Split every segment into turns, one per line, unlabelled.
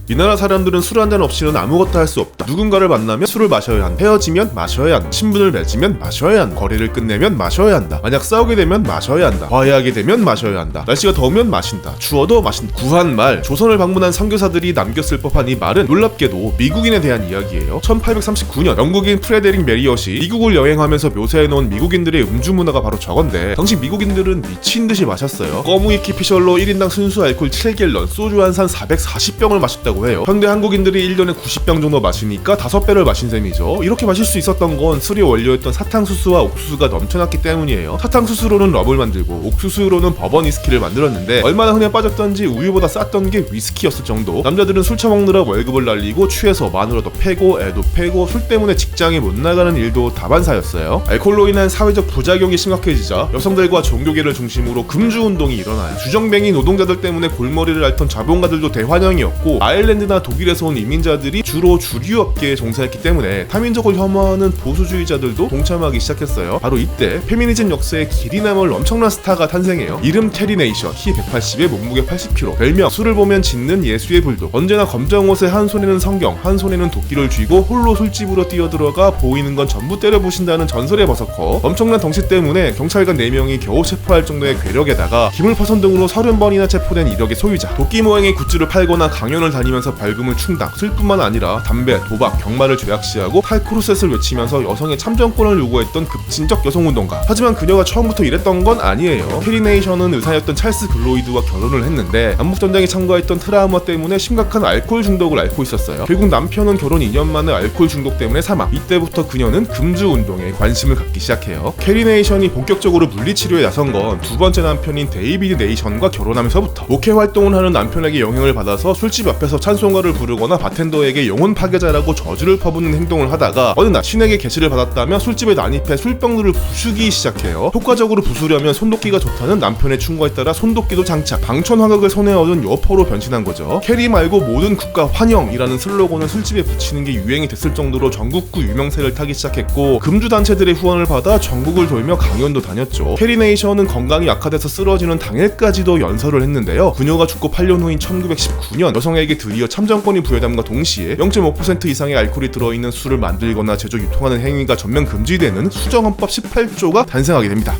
이 나라 사람들은 술 한잔 없이는 아무것도 할 수 없다. 누군가를 만나면 술을 마셔야 한다. 헤어지면 마셔야 한다. 신분을 맺으면 마셔야 한다. 거래를 끝내면 마셔야 한다. 만약 싸우게 되면 마셔야 한다. 화해하게 되면 마셔야 한다. 날씨가 더우면 마신다. 추워도 마신다. 구한말. 조선을 방문한 선교사들이 남겼을 법한 이 말은 놀랍게도 미국인에 대한 이야기예요. 1839년 영국인 프레데릭 메리엇이 미국을 여행하면서 묘사해놓은 미국인들의 음주 문화가 바로 저건데, 당시 미국인들은 미친듯이 마셨어요. 꺼무이키 피셜로 1인당 순수 알코올 7갤런, 소주 한 산 440병을 마셨다고 해요. 현대 한국인들이 1년에 90병 정도 마시니까 5배를 마신 셈이죠. 이렇게 마실 수 있었던 건 술의 원료였던 사탕수수와 옥수수가 넘쳐났기 때문이에요. 사탕수수로는 럼을 만들고 옥수수로는 버번 위스키를 만들었는데, 얼마나 흔해 빠졌던지 우유보다 쌌던 게 위스키였을 정도. 남자들은 술 처먹느라 월급을 날리고 취해서 마누라도 패고 애도 패고 술 때문에 직장에 못 나가는 일도 다반사였어요. 알코올로 인한 사회적 부작용이 심각해지자 여성들과 종교계를 중심으로 금주운동이 일어나요. 주정뱅이 노동자들 때문에 골머리를 앓던 자본가들도 대환영이었고, 아일랜드나 독일에서 온 이민자들이 주로 주류업계에 종사했기 때문에 타민족을 혐오하는 보수주의자들도 동참하기 시작했어요. 바로 이때 페미니즘 역사에 길이 남을 엄청난 스타가 탄생해요. 이름 캐리네이션, 키 180에 몸무게 80kg, 별명 술을 보면 짖는 예수의 불독. 언제나 검정 옷에 한 손에는 성경, 한 손에는 도끼를 쥐고 홀로 술집으로 뛰어들어가 보이는 건 전부 때려부신다는 전설의 버서커. 엄청난 덩치 때문에 경찰관 4명이 겨우 체포할 정도의 괴력에다가 기물파손 등으로 30번이나 체포된 이력의 소유자. 도끼 모양의 굿즈를 팔거나 강연을 다니면서 벌금을 충당, 술뿐만 아니라 담배, 도박, 경마를 죄악시하고 탈크루셋을 외치면서 여성의 참정권을 요구했던 급진적 여성운동가. 하지만 그녀가 처음부터 이랬던 건 아니에요. 캐리네이션은 의사였던 찰스 글로이드와 결혼을 했는데 남북전쟁에 참가했던 트라우마 때문에 심각한 알코올 중독을 앓고 있었어요. 결국 남편은 결혼 2년 만에 알코올 중독 때문에 사망. 이때부터 그녀는 금주운동에 관심을 갖기 시작해요. 캐리네이션이 본격적으로 물리치료에 나선 건 두 번째 남편인 데이비드 네이션과 결혼하면서부터. 목회 활동을 하는 남편에게 영향을 받아서 술집 앞에서 찬송가를 부르거나 바텐더에게 영혼 파괴자라고 저주를 퍼붓는 행동을 하다가 어느 날 신에게 계시를 받았다며 술집에 난입해 술병들을 부수기 시작해요. 효과적으로 부수려면 손도끼가 좋다는 남편의 충고에 따라 손도끼도 장착, 방천 화각을 손에 얻은 여포로 변신한 거죠. 캐리 말고 모든 국가 환영이라는 슬로건을 술집에 붙이는 게 유행이 됐을 정도로 전국구 유명세를 타기 시작했고, 금주 단체들의 후원을 받아 전국을 돌며 강연도 다녔죠. 캐리네이션은 건강이 악화돼서 쓰러지는 당일까지도 연설을 했는데요. 그녀가 죽고 8년 후인 1919년 여성에게 드디어 참정권이 부여됨과 동시에 0.5% 이상의 알코올이 들어있는 술을 만들거나 제조 유통하는 행위가 전면 금지되는 수정헌법 18조가 탄생하게 됩니다.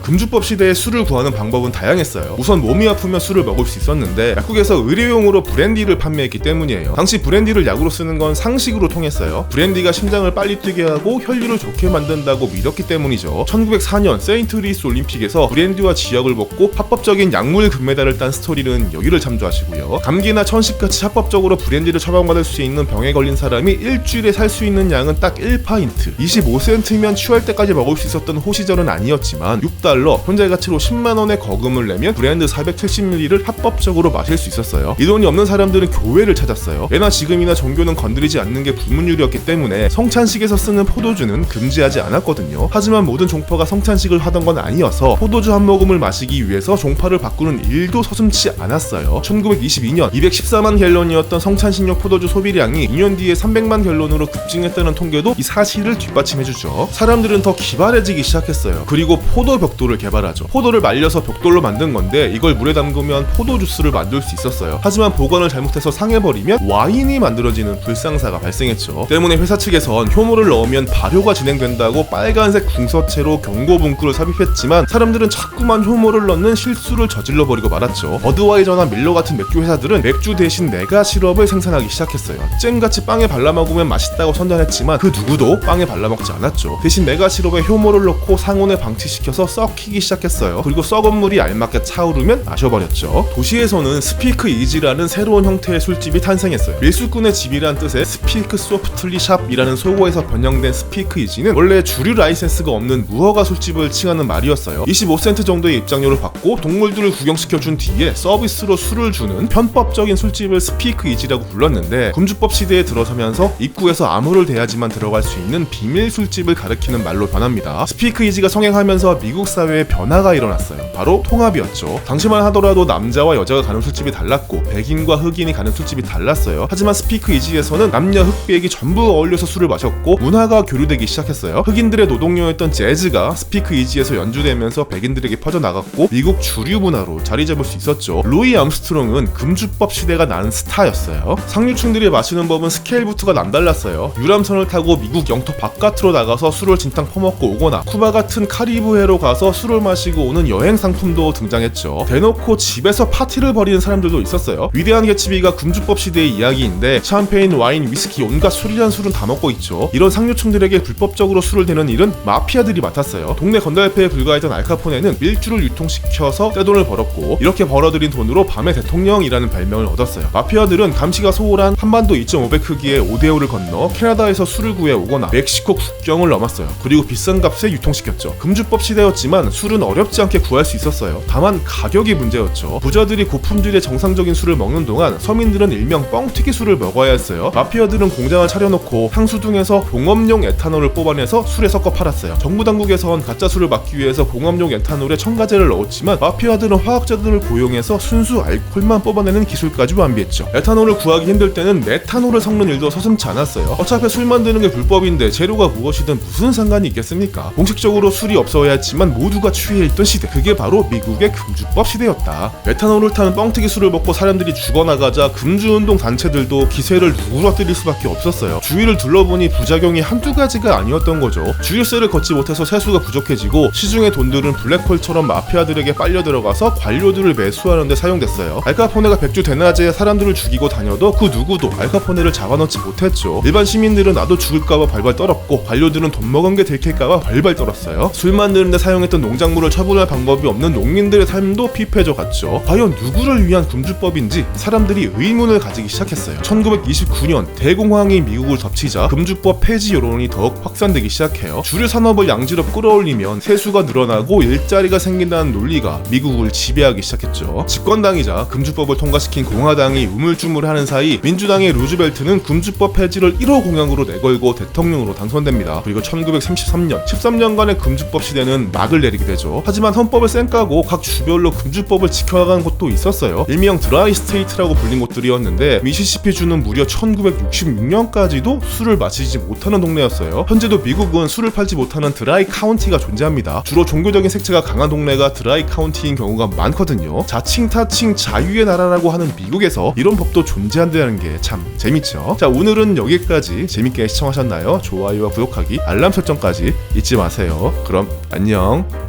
금주법 시대에 술을 구하는 방법은 다양했어요. 우선 몸이 아프면 술을 먹을 수 있었는데 약국에서 의료용으로 브랜디를 판매했기 때문이에요. 당시 브랜디를 약으로 쓰는 건 상식으로 통했어요. 브랜디가 심장을 빨리 뛰게 하고 혈류를 좋게 만든다고 믿었기 때문이죠. 1904년 세인트루이스 올림픽에서 브랜디와 지역을 먹고 합법적인 약물 금메달을 딴 스토리는 여기를 참조하시고요. 감기나 천식같이 합법적으로 브랜디를 처방받을 수 있는 병에 걸린 사람이 일주일에 살 수 있는 양은 딱 1파인트, 25센트면 취할 때까지 먹을 수 있었던 호시절은 아니었지만 $6, 현재 가치로 10만원의 거금을 내면 브랜드 470ml를 합법적으로 마실 수 있었어요. 이 돈이 없는 사람들은 교회를 찾았어요. 예나 지금이나 종교는 건드리지 않는 게 불문율이었기 때문에 성찬식에서 쓰는 포도주는 금지하지 않았거든요. 하지만 모든 종파가 성찬식을 하던 건 아니어서 포도주 한 모금을 마시기 위해서 종파를 바꾸는 일도 서슴지 않았어요. 1922년 214만 갤런이었던 성찬식용 포도주 소비량이 2년 뒤에 300만 갤런으로 급증했다는 통계도 이 사실을 뒷받침해주죠. 사람들은 더 기발해지기 시작했어요. 그리고 포도 벽돌을 개발하죠. 포도를 말려서 벽돌로 만든 건데 이걸 물에 담그면 포도 주스를 만들 수 있었어요. 하지만 보관을 잘못해서 상해버리면 와인이 만들어지는 불상사가 발생했죠. 때문에 회사 측에선 효모를 넣으면 발효가 진행된다고 빨간색 궁서체로 경고 문구를 삽입했지만 사람들은 자꾸만 효모를 넣는 실수를 저질러버리고 말았죠. 버드와이저나 밀러 같은 맥주 회사들은 맥주 대신 내가 시럽을 생산하기 시작했어요. 잼같이 빵에 발라먹으면 맛있다고 선전했지만 그 누구도 빵에 발라먹지 않았죠. 대신 내가 시럽에 효모를 넣고 상온에 방치시켜서 썩히기 시작했어요. 그리고 썩은 물이 알맞게 차오르면 마셔버렸죠. 도시에서는 스피크 이지라는 새로운 형태의 술집이 탄생했어요. 밀수꾼의 집이란 뜻의 스피크 소프트리 샵이라는 소고에서 번영된 스피크 이지는 원래 주류 라이센스가 없는 무허가 술집을 칭하는 말이었어요. 25센트 정도의 입장료를 받고 동물들을 구경시켜준 뒤에 서비스로 술을 주는 편법적인 술집을 스피크 이지라고 불렀는데, 금주법 시대에 들어서면서 입구에서 암호를 대야지만 들어갈 수 있는 비밀 술집을 가리키는 말로 변합니다. 스피크 이지가 성행하면서 미국 사회에 변화가 일어났어요. 바로 통합이었죠. 당시만 하더라도 남자와 여자가 가는 술집이 달랐고 백인과 흑인이 가는 술집이 달랐어요. 하지만 스피크 이지에서는 남녀 흑백이 전부 어울려서 술을 마셨고 문화가 교류되기 시작했어요. 흑인들의 노동요였던 재즈가 스피크 이지에서 연주되면서 백인들에게 퍼져나갔고 미국 주류 문화로 자리 잡을 수 있었죠. 루이 암스트롱은 금주법 시대가 난 스타였어요. 상류층들이 마시는 법은 스케일부터가 남달랐어요. 유람선을 타고 미국 영토 바깥으로 나가서 술을 진탕 퍼먹고 오거나 쿠바 같은 카리브해로 가서 술을 마시고 오는 여행 상품도 등장했죠. 대놓고 집에서 파티를 벌이는 사람들도 있었어요. 위대한 개츠비가 금주법 시대의 이야기인데 샴페인, 와인, 위스키 온갖 술이란 술은 다 먹고 있죠. 이런 상류층들에게 불법적으로 술을 대는 일은 마피아들이 맡았어요. 동네 건달패에 불과했던 알카포네는 밀주를 유통시켜서 떼돈을 벌었고 이렇게 벌어들인 돈으로 밤의 대통령이라는 별명을 얻었어요. 마피아들은 감시가 소홀한 한반도 2.5배 크기의 오데오를 건너 캐나다에서 술을 구해 오거나 멕시코 국경을 넘었어요. 그리고 비싼 값에 유통시켰죠. 금주법 시대였지만 술은 어렵지 않게 구할 수 있었어요. 다만 가격이 문제였죠. 부자들이 고품질의 정상적인 술을 먹는 동안 서민들은 일명 뻥튀기 술을 먹어야 했어요. 마피아들은 공장을 차려놓고 향수등에서 공업용 에탄올을 뽑아내서 술에 섞어 팔았어요. 정부 당국에선 가짜 술을 막기 위해서 공업용 에탄올에 첨가제를 넣었지만 마피아들은 화학자들을 고용해서 순수 알코올만 뽑아내는 기술까지 완비했죠. 에탄올을 구하기 힘들 때는 메탄올을 섞는 일도 서슴지 않았어요. 어차피 술 만드는 게 불법인데 재료가 무엇이든 무슨 상관이 있겠습니까? 공식적으로 술이 없어야 했지만 모두가 취해있던 시대, 그게 바로 미국의 금주법 시대였다. 메탄올을 타는 뻥튀기 술을 먹고 사람들이 죽어나가자 금주운동 단체들도 기세를 누그러뜨릴 수밖에 없었어요. 주위를 둘러보니 부작용이 한두 가지가 아니었던 거죠. 주유세를 걷지 못해서 세수가 부족해지고 시중의 돈들은 블랙홀처럼 마피아들에게 빨려 들어가서 관료들을 매수하는 데 사용됐어요. 알카포네가 백주 대낮에 사람들을 죽이고 다녀도 그 누구도 알카포네를 잡아넣지 못했죠. 일반 시민들은 나도 죽을까봐 발발 떨었고 관료들은 돈 먹은 게 들킬까봐 발발 떨었어요. 술 만드는 데 사용했던 농작물을 처분할 방법이 없는 농민들의 삶도 피폐해져 갔죠. 과연 누구를 위한 금주법인지 사람들이 의문을 가지기 시작했어요. 1929년 대공황이 미국을 덮치자 금주법 폐지 여론이 더욱 확산되기 시작해요. 주류 산업을 양지로 끌어올리면 세수가 늘어나고 일자리가 생긴다는 논리가 미국을 지배하기 시작했죠. 집권당이자 금주법을 통과시킨 공화당이 우물쭈물하는 사이 민주당의 루즈벨트는 금주법 폐지를 1호 공약으로 내걸고 대통령으로 당선됩니다. 그리고 1933년 13년간의 금주법 시대는 막을 내리게 되죠. 하지만 헌법을 쌩까고 각 주별로 금주법을 지켜나가는 곳도 있었어요. 일명 드라이 스테이트라고 불린 곳들이었는데 미시시피주는 무려 1966년까지도 술을 마시지 못하는 동네였어요. 현재도 미국은 술을 팔지 못하는 드라이 카운티가 존재합니다. 주로 종교적인 색채가 강한 동네가 드라이 카운티인 경우가 많거든요. 자칭 타칭 자유의 나라라고 하는 미국에서 이런 법도 존재한다는 게 참 재밌죠. 자, 오늘은 여기까지. 재밌게 시청하셨나요? 좋아요와 구독하기, 알람 설정까지 잊지 마세요. 그럼 안녕.